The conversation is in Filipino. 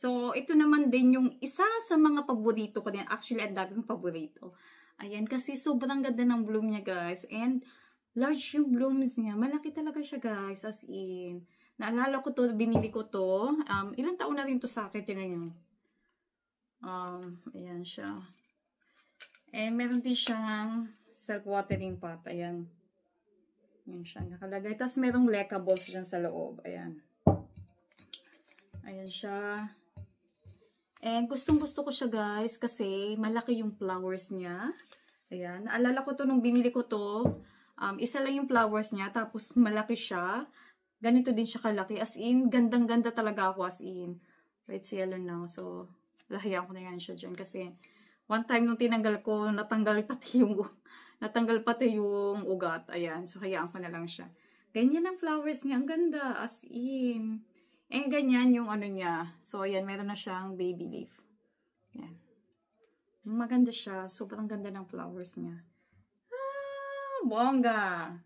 So, ito naman din yung isa sa mga paborito ko din. Actually, ang daming paborito. Ayan, kasi sobrang ganda ng bloom niya, guys. And, large yung blooms niya. Malaki talaga siya, guys. As in. Naalala ko to, binili ko to. Ilang taon na rin to sa akin, tinan nyo. Ayan siya. And, meron din siyang self-watering pot. Ayan. Ayan siya nakalagay. Tapos, merong leca balls dyan sa loob. Ayan. Ayan siya. And gustong-gusto ko siya, guys, kasi malaki yung flowers niya. Ayan. Naalala ko to nung binili ko to. Isa lang yung flowers niya, tapos malaki siya. Ganito din siya kalaki. As in, gandang-ganda talaga ako as in. It's yellow now. So, lahayaan ko na yan siya dyan. Kasi, one time nung tinanggal ko, natanggal pati yung ugat. Ayan. So, hayaan ko na lang siya. Ganyan ang flowers niya. Ang ganda. As in. And ganyan yung ano niya. So, ayan, meron na siyang baby leaf. Ayan. Maganda siya. Sobrang ganda ng flowers niya. Bongga!